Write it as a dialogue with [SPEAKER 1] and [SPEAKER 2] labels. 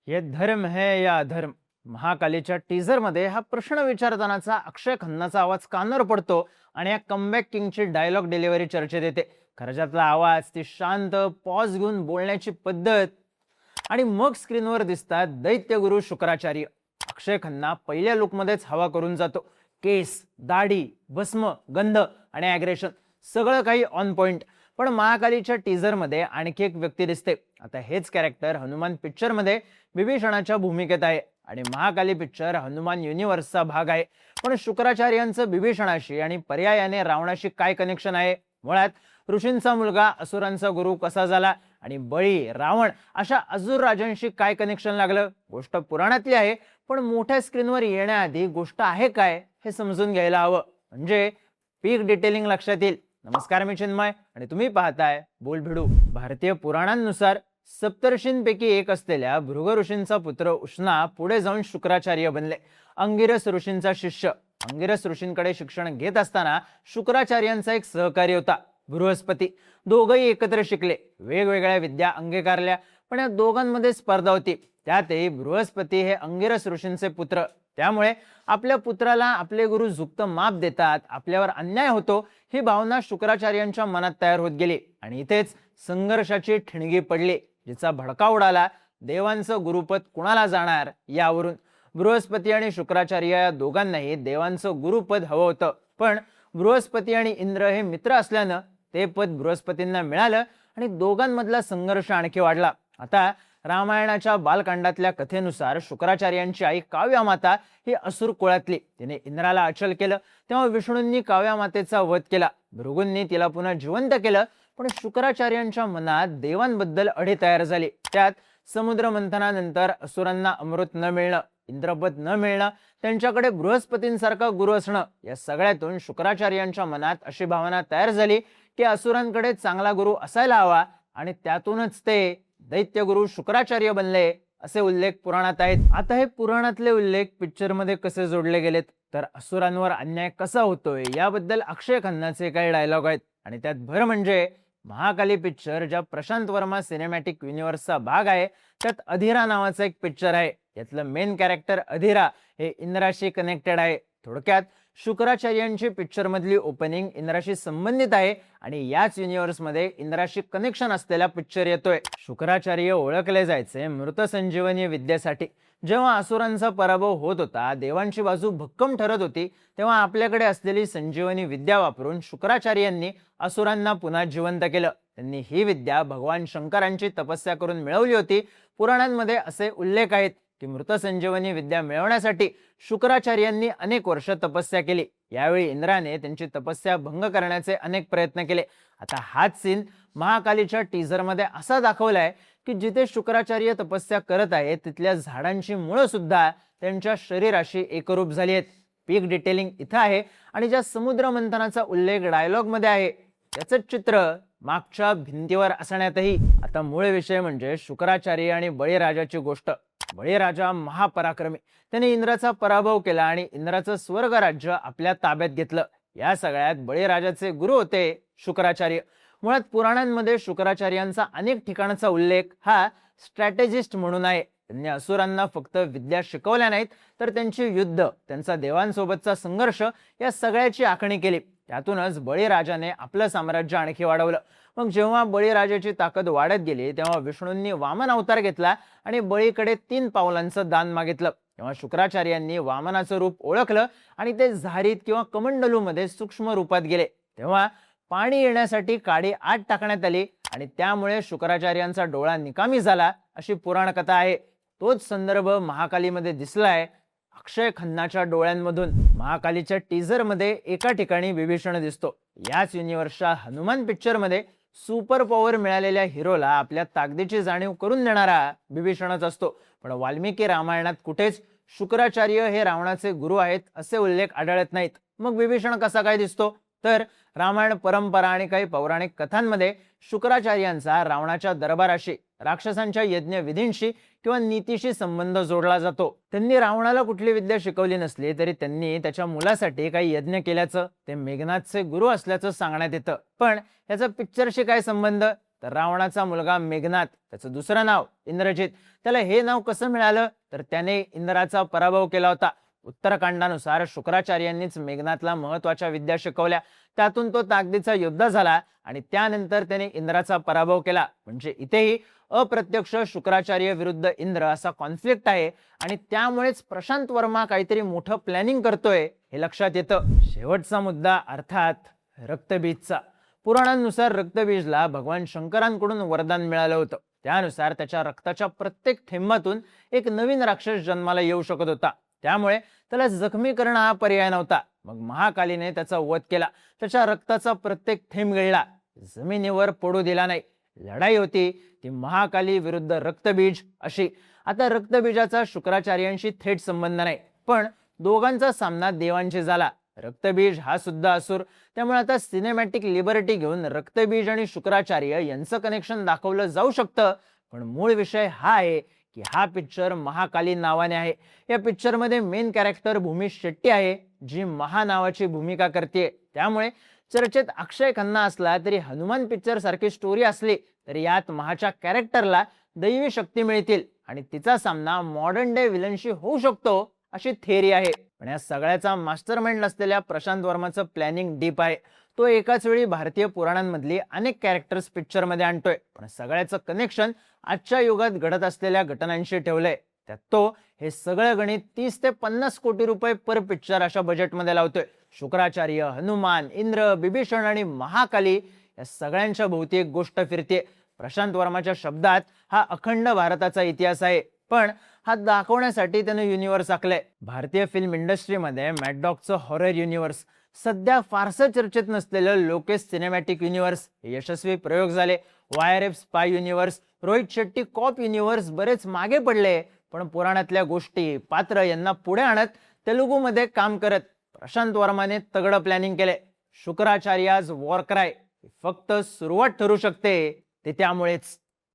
[SPEAKER 1] ये धर्म है या अधर्म? महाकालीच्या टीझरमध्ये हा प्रश्न विचारतानाचा अक्षय खन्नाचा आवाज कानावर पडतो आणि या कमबॅक किंगची डायलॉग डिलिव्हरी चर्चेत येते. खरजातला आवाज, ती शांत पॉज घेऊन बोलण्याची पद्धत आणि मग स्क्रीनवर दिसतात दैत्यगुरु शुक्राचार्य. अक्षय खन्ना पहिल्या लुकमध्येच हवा करून जातो. केस, दाढी, भस्म, गंध आणि ॲग्रेशन सगळं काही ऑन पॉइंट. पण महाकालीच्या टीझरमध्ये आणखी एक व्यक्ती दिसते. आता हेच कॅरेक्टर हनुमान पिक्चरमध्ये विभीषणाच्या भूमिकेत आहे आणि महाकाली पिक्चर हनुमान युनिव्हर्सचा भाग आहे. पण शुक्राचार्यांचं विभीषणाशी आणि पर्यायाने रावणाशी काय कनेक्शन आहे? मुळात ऋषींचा मुलगा असुरांचा गुरु कसा झाला आणि बळी, रावण अशा असुर राजांशी काय कनेक्शन लागलं? गोष्ट पुराणातली आहे, पण मोठ्या स्क्रीनवर येण्याआधी गोष्ट आहे काय हे समजून घ्यायला हवं, म्हणजे पीक डिटेलिंग लक्षात येईल. नमस्कार, मी चिन्मय आणि तुम्ही पाहताय बोलभिडू. भारतीय पुराणांनुसार सप्तर्षींपैकी एक असलेल्या भृग ऋषींचा पुत्र उष्णा पुढे जाऊन शुक्राचार्य बनले. अंगिरस ऋषींचा शिष्य. अंगिरस ऋषींकडे शिक्षण घेत असताना शुक्राचार्यांचा एक सहकारी होता, बृहस्पती. दोघंही एकत्र शिकले, वेगवेगळ्या विद्या अंगीकारल्या, पण या दोघांमध्ये स्पर्धा होती. त्यातही बृहस्पती हे अंगिरस ऋषींचे पुत्र. त्यामुळे आपल्या पुत्राला आपले गुरु झुकत माप देतात, आपल्यावर अन्याय होतो, ही भावना शुक्राचार्यांच्या मनात तयार होत गेली आणि इथेच संघर्षाची ठिणगी पडली, जिचा भडका उडाला देवांचं गुरुपद कुणाला जाणार यावरून. बृहस्पती आणि शुक्राचार्य या दोघांनाही देवांचं गुरुपद हवं होतं, पण बृहस्पती आणि इंद्र हे मित्र असल्यानं ते पद बृहस्पतींना मिळालं आणि दोघांमधला संघर्ष आणखी वाढला. आता रामायणाच्या बालकांडातल्या कथेनुसार शुक्राचार्यांची आई काव्यामाता ही असुर कुळातली. तिने इंद्राला अचल केलं, तेव्हा विष्णूंनी काव्यामातेचा वध केला. भृगूंनी तिला पुन्हा जिवंत केलं, पण शुक्राचार्यांच्या मनात देवांबद्दल अढी तयार झाली. त्यात समुद्र मंथनानंतर असुरांना अमृत न मिळणं, इंद्रपद न मिळणं, त्यांच्याकडे बृहस्पतींसारखा गुरु असणं, या सगळ्यातून शुक्राचार्यांच्या मनात अशी भावना तयार झाली की असुरांकडे चांगला गुरु असायला हवा आणि त्यातूनच ते दैत्यगुरु शुक्राचार्य बनले, असे उल्लेख पुराणात आहेत. आता हे पुराणातले उल्लेख पिक्चरमध्ये कसे जोडले गेलेत, तर असुरांवर अन्याय कसा होतोय याबद्दल अक्षय खन्नाचे काही डायलॉग आहेत. आणि त्यात भर म्हणजे महाकाली पिक्चर, ज्या प्रशांत वर्मा सिनेमॅटिक युनिव्हर्सचा भाग आहे, त्यात अधिरा नावाचा एक पिक्चर आहे. यातलं मेन कॅरेक्टर अधिरा हे इंद्राशी कनेक्टेड आहे. थोडक्यात शुक्राचार्यांची पिक्चर मधली ओपनिंग इंद्राशी संबंधित आहे आणि याच युनिव्हर्समध्ये इंद्राशी कनेक्शन असलेला पिक्चर येतोय. शुक्राचार्य ओळखले जायचे मृत संजीवनी विद्येसाठी. जेव्हा असुरांचा पराभव होत होता, देवांची बाजू भक्कम ठरत होती, तेव्हा आपल्याकडे असलेली संजीवनी विद्या वापरून शुक्राचार्यांनी असुरांना पुन्हा जिवंत केलं. त्यांनी ही विद्या भगवान शंकरांची तपस्या करून मिळवली होती. पुराणांमध्ये असे उल्लेख आहेत की मृत संजीवनी विद्या मिळवण्यासाठी शुक्राचार्यांनी अनेक वर्ष तपस्या केली. यावेळी इंद्राने त्यांची तपस्या भंग करण्याचे अनेक प्रयत्न केले. आता हाच सीन महाकालीच्या टीझरमध्ये असा दाखवलाय की जिथे शुक्राचार्य तपस्या करत आहेत, तिथल्या झाडांची मुळं सुद्धा त्यांच्या शरीराशी एकरूप झाली आहेत. पीक डिटेलिंग इथं आहे आणि ज्या समुद्र मंथनाचा उल्लेख डायलॉग मध्ये आहे, त्याचं चित्र मागच्या भिंतीवर असण्यातही. आता मूळ विषय म्हणजे शुक्राचार्य आणि बळीराजाची गोष्ट. बळीराजा महापराक्रमी, त्याने इंद्राचा पराभव केला आणि इंद्राचं स्वर्ग राज्य आपल्या ताब्यात घेतलं. या सगळ्यात बळीराजाचे गुरु होते शुक्राचार्य. मुळात पुराणांमध्ये शुक्राचार्यांचा अनेक ठिकाणचा उल्लेख हा स्ट्रॅटेजिस्ट म्हणून आहे. त्यांनी असुरांना फक्त विद्या शिकवल्या नाहीत, तर त्यांची युद्ध, त्यांचा देवांसोबतचा संघर्ष या सगळ्याची आखणी केली. त्यातूनच बळीराजाने आपलं साम्राज्य आणखी वाढवलं. मग जेव्हा बळीराजाची ताकद वाढत गेली, तेव्हा विष्णूंनी वामन अवतार घेतला आणि बळीकडे 3 पावलांचं दान मागितलं. तेव्हा शुक्राचार्यांनी वामनाचं रूप ओळखलं आणि ते झारीत किंवा कमंडलूमध्ये सूक्ष्म रूपात गेले. तेव्हा पाणी येण्यासाठी काडी आत टाकण्यात आली आणि त्यामुळे शुक्राचार्यांचा डोळा निकामी झाला, अशी पुराण कथा आहे. तोच संदर्भ महाकालीमध्ये दिसलाय अक्षय खन्नाच्या डोळ्यांमधून. महाकालीच्या टीझरमध्ये एका ठिकाणी विभीषण दिसतो. याच युनिव्हर्सच्या हनुमान पिक्चरमध्ये सुपर पॉवर मिळालेल्या हिरोला आपल्या ताकदीची जाणीव करून देणारा विभीषणच असतो. पण वाल्मिकी रामायणात कुठेच शुक्राचार्य हे रावणाचे गुरु आहेत असे उल्लेख आढळत नाहीत. मग विभीषण कसा काय दिसतो? तर रामायण परंपरा आणि काही पौराणिक कथांमध्ये शुक्राचार्यांचा रावणाच्या दरबाराशी, राक्षसांच्या यज्ञ विधींशी किंवा नीतीशी संबंध जोडला जातो. त्यांनी रावणाला कुठली विद्या शिकवली नसली तरी त्यांनी त्याच्या मुलासाठी काही यज्ञ केल्याचं, ते मेघनाथचे गुरु असल्याचं सांगण्यात येतं. पण याचा पिक्चरशी काय संबंध? तर रावणाचा मुलगा मेघनाद, त्याचं दुसरं नाव इंद्रजित. त्याला हे नाव कसं मिळालं तर त्याने इंद्राचा पराभव केला होता. उत्तरकांडानुसार शुक्राचार्यांनीच मेघनाथला महत्वाच्या विद्या शिकवल्या. त्यातून तो ताकदीचा योद्धा झाला आणि त्यानंतर त्याने इंद्राचा पराभव केला. म्हणजे इथेही अप्रत्यक्ष शुक्राचार्य विरुद्ध इंद्र असा कॉन्फ्लिक्ट आहे आणि त्यामुळेच प्रशांत वर्मा काहीतरी मोठं प्लॅनिंग करतोय हे लक्षात येतं. शेवटचा मुद्दा अर्थात रक्तबीजचा. पुराणांनुसार रक्तबीजला भगवान शंकरांकडून वरदान मिळालं होतं. त्यानुसार त्याच्या रक्ताच्या प्रत्येक थेंबातून एक नवीन राक्षस जन्माला येऊ शकत होता. त्यामुळे त्याला जखमी करणं हा पर्याय नव्हता. मग महाकालीने त्याचा वध केला. त्याच्या रक्ताचा प्रत्येक थेंब गिळला, जमिनीवर पडू दिला नाही. लढाई होती ती महाकाली विरुद्ध रक्तबीज अशी. आता रक्तबीजाचा शुक्राचार्यांशी थेट संबंध नाही, पण दोघांचा सामना देवांशी झाला. रक्तबीज हा सुद्धा असुर. त्यामुळे आता सिनेमॅटिक लिबर्टी घेऊन रक्तबीज आणि शुक्राचार्य यांचं कनेक्शन दाखवलं जाऊ शकतं. पण मूळ विषय हा आहे की हा पिक्चर महाकाली नावाने आहे. या पिक्चर मध्ये मेन कॅरेक्टर भूमी शेट्टी आहे, जी महा नावाची भूमिका करते. त्यामुळे चर्चेत अक्षय खन्ना असला तरी हनुमान पिक्चर सारखी स्टोरी असली तरी यात महाच्या कॅरेक्टरला दैवी शक्ती मिळतील आणि तिचा सामना मॉडर्न डे विलनशी होऊ शकतो अशी थेअरी आहे. पण या सगळ्याचा मास्टरमाइंड असलेल्या प्रशांत वर्माचं प्लॅनिंग डीप आहे. तो एकाच वेळी भारतीय पुराणांमधली अनेक कॅरेक्टर्स पिक्चर मध्ये आणतोय, पण सगळ्याचं कनेक्शन आजच्या युगात घडत असलेल्या घटनांशी ठेवलंय. त्यात तो हे सगळं गणित 30 ते 50 कोटी रुपये पर पिक्चर अशा बजेटमध्ये लावतोय. शुक्राचार्य, हनुमान, इंद्र, बिभीषण आणि महाकाली या सगळ्यांच्या भोवती एक गोष्ट फिरते. प्रशांत वर्माच्या शब्दात हा अखंड भारताचा इतिहास आहे, पण हा दाखवण्यासाठी त्याने युनिव्हर्स आखलंय. भारतीय फिल्म इंडस्ट्रीमध्ये मॅडडॉगचं हॉरर युनिव्हर्स, सध्या फारसं चर्चेत नसलेलं लोकेश सिनेमॅटिक युनिव्हर्स हे यशस्वी प्रयोग झाले. YRF spy universe, Rohit Shetty cop universe बरेच मागे पडले, पण पुराणातल्या गोष्टी, पात्र यांना पुढे आणत तेलुगूमध्ये काम करत प्रशांत वर्माने तगडं प्लॅनिंग केलंय. शुक्राचार्याज वॉर क्राय फक्त सुरुवात ठरू शकते, ते त्यामुळेच.